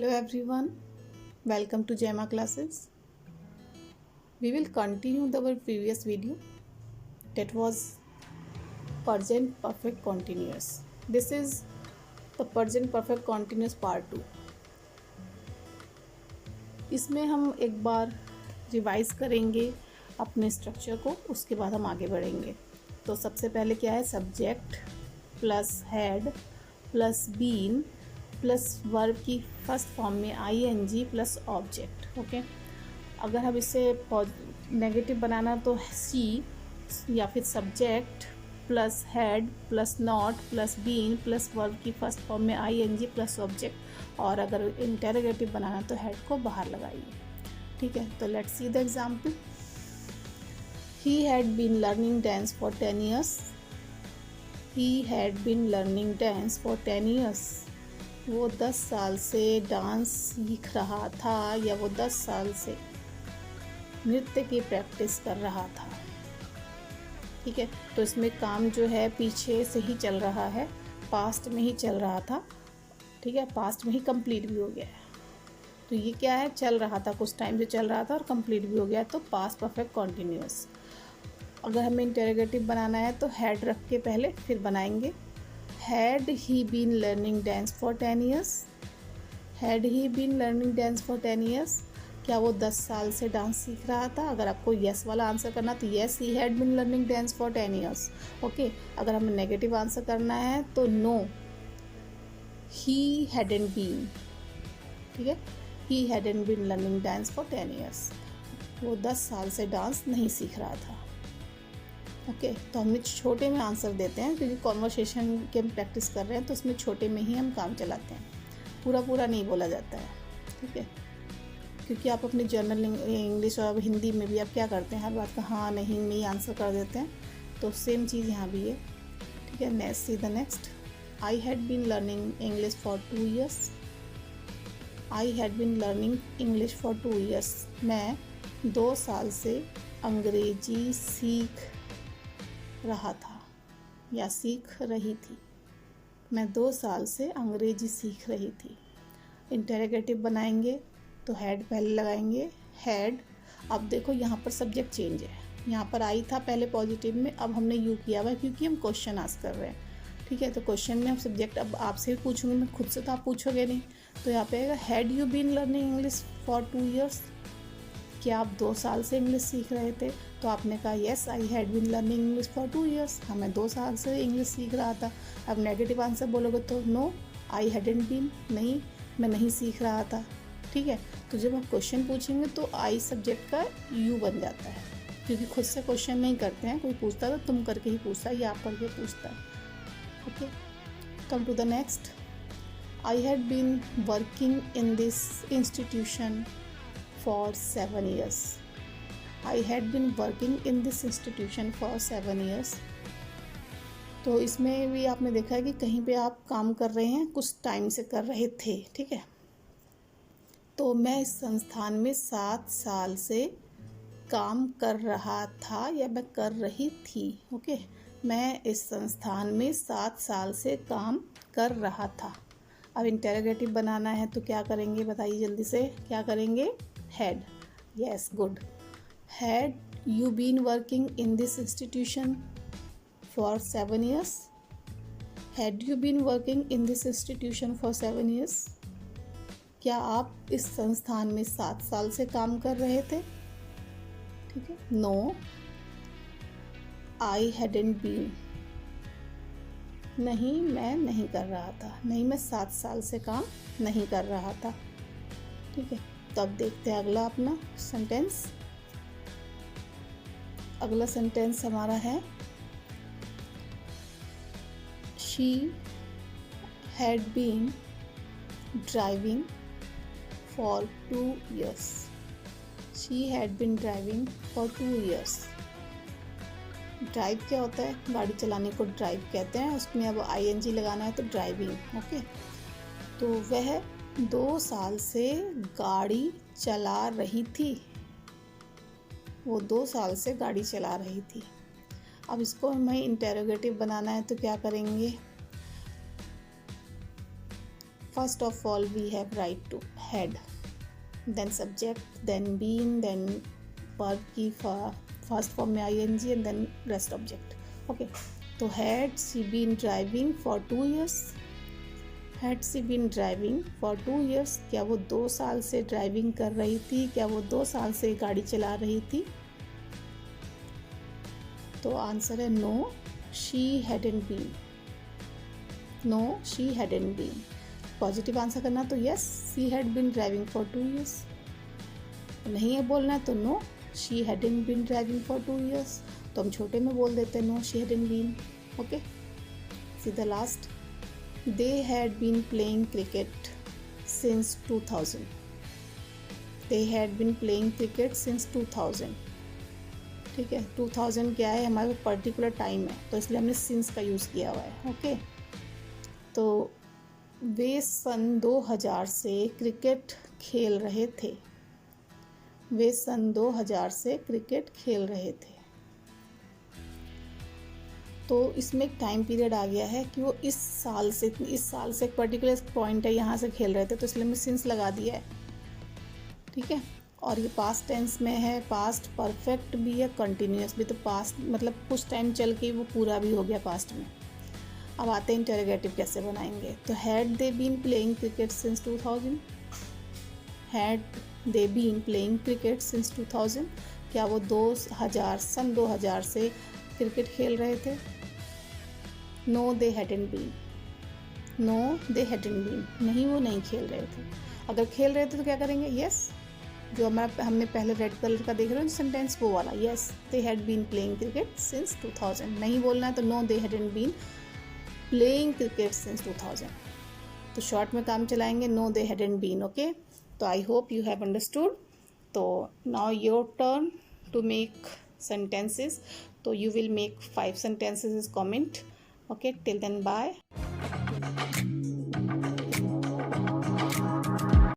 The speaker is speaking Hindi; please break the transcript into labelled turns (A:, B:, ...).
A: Hello everyone, welcome to Gemma classes. We will continue our previous video that was present perfect continuous. This is the present perfect continuous part 2. इसमें हम एक बार रिवाइज करेंगे अपने स्ट्रक्चर को, उसके बाद हम आगे बढ़ेंगे। तो सबसे पहले क्या है, subject plus had plus been plus verb की फर्स्ट फॉर्म में ing प्लस ऑब्जेक्ट। ओके, अगर हम इसे नेगेटिव बनाना तो सी या फिर subject plus had plus not plus been plus verb की फर्स्ट फॉर्म में ing प्लस ऑब्जेक्ट, और अगर इंटेरोगेटिव बनाना तो हेड को बाहर लगाइए। ठीक है, तो let's see the example. He had been learning dance for 10 years। He had been learning dance for 10 years। वो 10 साल से डांस सीख रहा था, या वो 10 साल से नृत्य की प्रैक्टिस कर रहा था। ठीक है, तो इसमें काम जो है पीछे से ही चल रहा है, पास्ट में ही चल रहा था। ठीक है, पास्ट में ही कंप्लीट भी हो गया है। तो ये क्या है, चल रहा था, कुछ टाइम से चल रहा था और कंप्लीट भी हो गया, तो पास्ट परफेक्ट कॉन्टिन्यूअस। अगर हमें इंटेरोगेटिव बनाना है तो हेड रख के पहले फिर बनाएंगे। Had he been learning dance for 10 years? Had he been learning dance for 10 years? क्या वो 10 साल से डांस सीख रहा था? अगर आपको येस वाला आंसर करना तो yes, he had been learning dance for 10 years। Okay, अगर हमें नेगेटिव आंसर करना है तो नो, ही हैडंट बीन। ठीक है, he hadn't been learning dance for 10 years। वो 10 साल से डांस नहीं सीख रहा था। ओके, तो हमने छोटे में आंसर देते हैं क्योंकि कॉन्वर्सेशन के हम प्रैक्टिस कर रहे हैं, तो उसमें छोटे में ही हम काम चलाते हैं, पूरा पूरा नहीं बोला जाता है। ठीक है, क्योंकि आप अपनी जर्नल इंग्लिश और हिंदी में भी आप क्या करते हैं, हर बात का हाँ नहीं में ही आंसर कर देते हैं, तो सेम चीज़ यहाँ भी है। ठीक है, next see the next. I had been learning English for 2 years। I had been learning English for 2 years। मैं 2 साल से अंग्रेजी सीख रहा था या सीख रही थी। मैं 2 साल से अंग्रेजी सीख रही थी। इंटेरोगेटिव बनाएंगे तो हेड पहले लगाएंगे, हेड। अब देखो यहाँ पर सब्जेक्ट चेंज है, यहाँ पर आई था पहले पॉजिटिव में, अब हमने यू किया हुआ है क्योंकि हम क्वेश्चन आस्क कर रहे हैं। ठीक है, तो क्वेश्चन में हम सब्जेक्ट अब आपसे भी पूछूंगी मैं, खुद से तो आप पूछोगे नहीं। तो यहाँ पे आएगा had you been learning English for 2 years। क्या आप 2 साल से इंग्लिश सीख रहे थे? तो आपने कहा yes, I had been learning English for 2 years। हाँ, मैं 2 साल से इंग्लिश सीख रहा था। अब नेगेटिव आंसर बोलोगे तो नो, आई हैडंट बीन, नहीं मैं नहीं सीख रहा था। ठीक है, तो जब हम क्वेश्चन पूछेंगे तो आई सब्जेक्ट का यू बन जाता है, क्योंकि खुद से क्वेश्चन नहीं करते हैं, कोई पूछता है तो तुम करके ही पूछता है या आप करके पूछता है। Okay, come to the next. I had been working in this institution for 7 years। I had been working in this institution for 7 years। तो इसमें भी आपने देखा है कि कहीं पे आप काम कर रहे हैं, कुछ टाइम से कर रहे थे। ठीक है, तो मैं इस संस्थान में 7 साल से काम कर रहा था या मैं कर रही थी। ओके, मैं इस संस्थान में 7 साल से काम कर रहा था। अब इंटेरोगेटिव बनाना है तो क्या करेंगे, बताइए जल्दी से, क्या करेंगे, head. yes, good। had you been working in this institution for 7 years? had you been working in this institution for 7 years? क्या आप इस संस्थान में 7 साल से काम कर रहे थे? ठीक है, नो, आई hadn't been, नहीं मैं नहीं कर रहा था, नहीं मैं 7 साल से काम नहीं कर रहा था। ठीक है, तो अब देखते हैं अगला अपना सेंटेंस। अगला सेंटेंस हमारा है she had been driving for 2 years। She had been driving for 2 years। Drive क्या होता है, गाड़ी चलाने को ड्राइव कहते हैं, उसमें अब ing लगाना है तो ड्राइविंग। ओके, तो वह 2 साल से गाड़ी चला रही थी। वो 2 साल से गाड़ी चला रही थी। अब इसको हमें इंटेरोगेटिव बनाना है तो क्या करेंगे, First of all, we have right to had, then subject, then been, then verb की first form में ing, and then rest object. Okay, तो had she been driving for 2 years? Had she been driving for 2 years? क्या वो 2 साल से ड्राइविंग कर रही थी? क्या वो 2 साल से गाड़ी चला रही थी? तो आंसर है no, she hadn't been. No, she hadn't been. Positive answer करना तो yes, she had been driving for 2 years. नहीं है बोलना है तो no, she hadn't been driving for 2 years. तो हम छोटे में बोल देते हैं no, she hadn't been. Okay, see the last. They had been playing cricket since 2000. They had been playing cricket since 2000. ठीक है, 2000 क्या है, हमारा पर्टिकुलर टाइम है, तो इसलिए हमने सिंस का यूज़ किया हुआ है. ओके, तो वे सन 2000 से क्रिकेट खेल रहे थे. वे सन 2000 से क्रिकेट खेल रहे थे. तो इसमें एक टाइम पीरियड आ गया है कि वो इस साल से एक पर्टिकुलर पॉइंट है, यहाँ से खेल रहे थे, तो इसलिए हमने सिंस लगा दिया है. ठीक है, और ये पास्ट टेंस में है, पास्ट परफेक्ट भी है, कंटिन्यूस भी. तो पास्ट मतलब कुछ टाइम चल के वो पूरा भी हो गया पास्ट में. अब आते हैं इंटरोगेटिव कैसे बनाएंगे. तो had they been playing cricket since 2000? Had they been playing cricket since 2000? क्या वो सन 2000 से क्रिकेट खेल रहे थे? No, they hadn't been. No, they hadn't been. नहीं, वो नहीं खेल रहे थे. अगर खेल रहे थे तो क्या करेंगे? यस, जो हमने पहले रेड कलर का देख रहे हो सेंटेंस, वो वाला. Yes, they had been playing cricket since 2000. नहीं बोलना है तो no, they hadn't been playing cricket since 2000. तो शॉर्ट में काम चलाएंगे, no, they hadn't been. Okay, तो I hope you have understood. तो now your turn to make sentences. तो you will make 5 sentences as comment. Okay, till then, bye.